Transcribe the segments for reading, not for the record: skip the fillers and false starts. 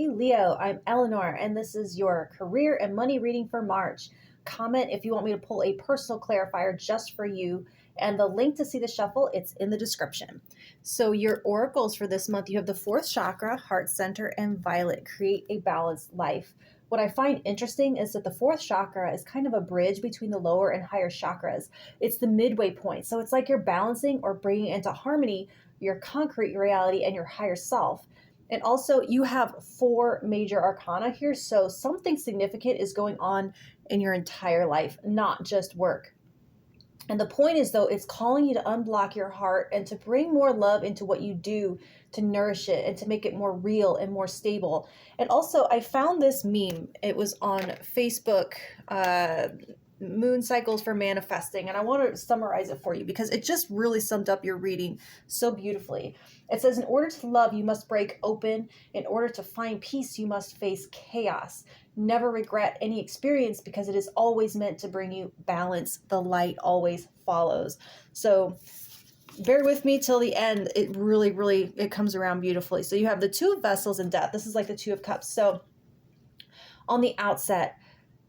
Hey Leo, I'm Eleanor, and this is your career and money reading for March. Comment if you want me to pull a personal clarifier just for you, and the link to see the shuffle, it's in the description. So your oracles for this month, you have the fourth chakra, heart center, and violet. Create a balanced life. What I find interesting is that the fourth chakra is kind of a bridge between the lower and higher chakras. It's the midway point. So it's like you're balancing or bringing into harmony your concrete reality and your higher self. And also, you have four major arcana here, so something significant is going on in your entire life, not just work. And the point is, though, it's calling you to unblock your heart and to bring more love into what you do, to nourish it and to make it more real and more stable. And also, I found this meme. It was on Facebook, Moon Cycles for Manifesting, and I want to summarize it for you because it just really summed up your reading so beautifully. It says, in order to love, you must break open. In order to find peace, you must face chaos. Never regret any experience because it is always meant to bring you balance. The light always follows. So bear with me till the end. It really, it comes around beautifully. So you have the Two of Vessels and Death. This is like the Two of Cups. So on the outset,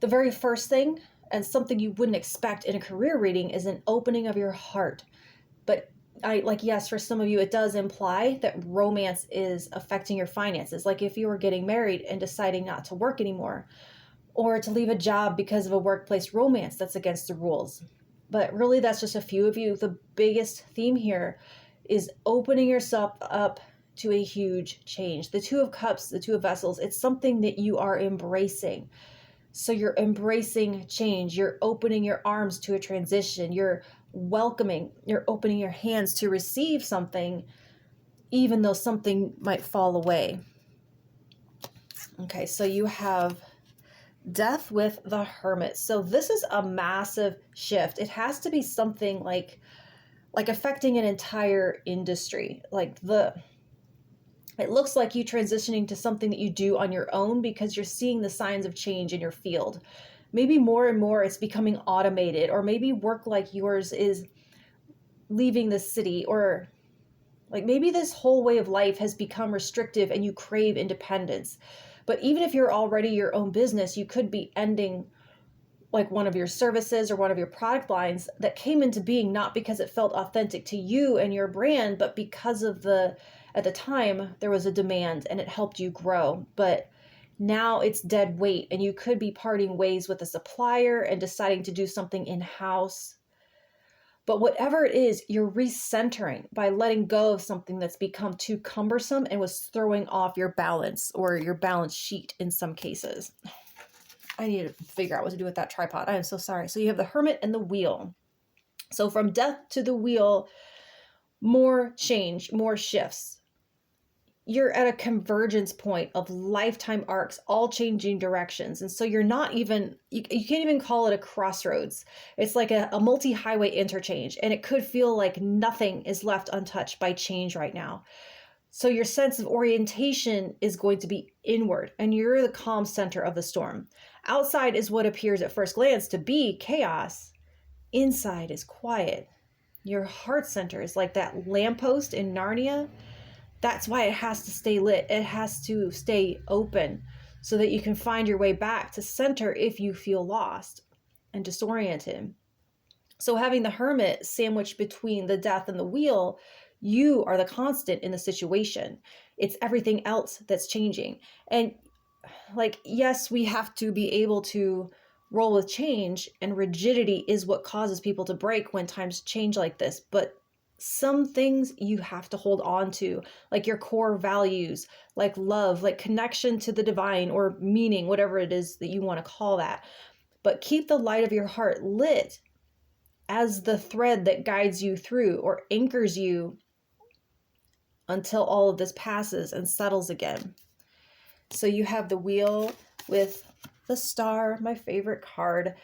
the very first thing, and something you wouldn't expect in a career reading, is an opening of your heart. But yes, for some of you, it does imply that romance is affecting your finances. Like if you were getting married and deciding not to work anymore, or to leave a job because of a workplace romance that's against the rules. But really, that's just a few of you. The biggest theme here is opening yourself up to a huge change. The Two of Cups, the Two of Vessels, it's something that you are embracing. So you're embracing change. You're opening your arms to a transition. You're welcoming. You're opening your hands to receive something, even though something might fall away. Okay, so you have Death with the Hermit. So this is a massive shift. It has to be something like affecting an entire industry. It looks like you transitioning to something that you do on your own because you're seeing the signs of change in your field. Maybe more and more it's becoming automated, or maybe work like yours is leaving the city, or like maybe this whole way of life has become restrictive and you crave independence. But even if you're already your own business, you could be ending like one of your services or one of your product lines that came into being not because it felt authentic to you and your brand, but because of at the time there was a demand and it helped you grow. But now it's dead weight, and you could be parting ways with a supplier and deciding to do something in-house. But whatever it is, you're recentering by letting go of something that's become too cumbersome and was throwing off your balance, or your balance sheet in some cases. I need to figure out what to do with that tripod. I am so sorry. So you have the Hermit and the Wheel. So from Death to the Wheel, more change, more shifts. You're at a convergence point of lifetime arcs, all changing directions. And so you're not even, you can't even call it a crossroads. It's like a multi-highway interchange. And it could feel like nothing is left untouched by change right now. So your sense of orientation is going to be inward, and you're the calm center of the storm. Outside is what appears at first glance to be chaos. Inside is quiet. Your heart center is like that lamppost in Narnia. That's why it has to stay lit. It has to stay open so that you can find your way back to center if you feel lost and disoriented. So having the Hermit sandwiched between the Death and the Wheel, you are the constant in the situation. It's everything else that's changing. And yes, we have to be able to roll with change, and rigidity is what causes people to break when times change like this. But some things you have to hold on to, like your core values, like love, like connection to the divine or meaning, whatever it is that you want to call that. But keep the light of your heart lit as the thread that guides you through or anchors you until all of this passes and settles again. So you have the Wheel with the Star, my favorite card.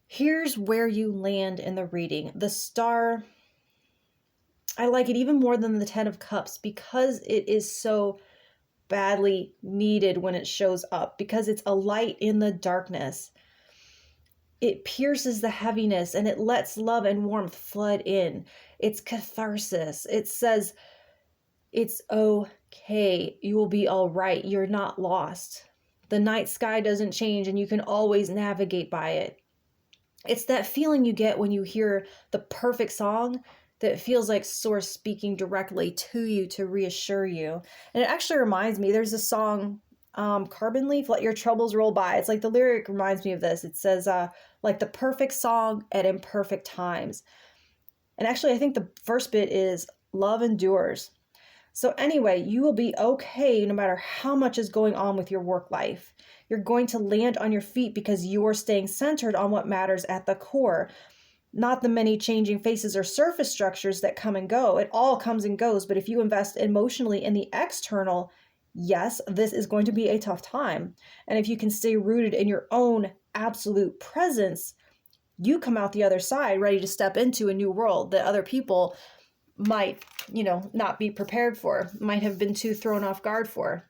Here's where you land in the reading. The Star, I like it even more than the Ten of Cups because it is so badly needed when it shows up, because it's a light in the darkness. It pierces the heaviness and it lets love and warmth flood in. It's catharsis. It says it's okay okay. You will be all right. You're not lost. The night sky doesn't change and you can always navigate by it. It's that feeling you get when you hear the perfect song that feels like source speaking directly to you to reassure you. And it actually reminds me, there's a song, Carbon Leaf, Let Your Troubles Roll By. It's like the lyric reminds me of this. It says, like the perfect song at imperfect times. And actually, I think the first bit is love endures. So anyway, you will be okay no matter how much is going on with your work life. You're going to land on your feet because you're staying centered on what matters at the core, not the many changing faces or surface structures that come and go. It all comes and goes, but if you invest emotionally in the external, yes, this is going to be a tough time. And if you can stay rooted in your own absolute presence, you come out the other side ready to step into a new world that other people might, not be prepared for, might have been too thrown off guard for,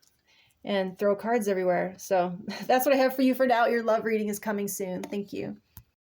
and throw cards everywhere. So that's what I have for you for now. Your love reading is coming soon. Thank you.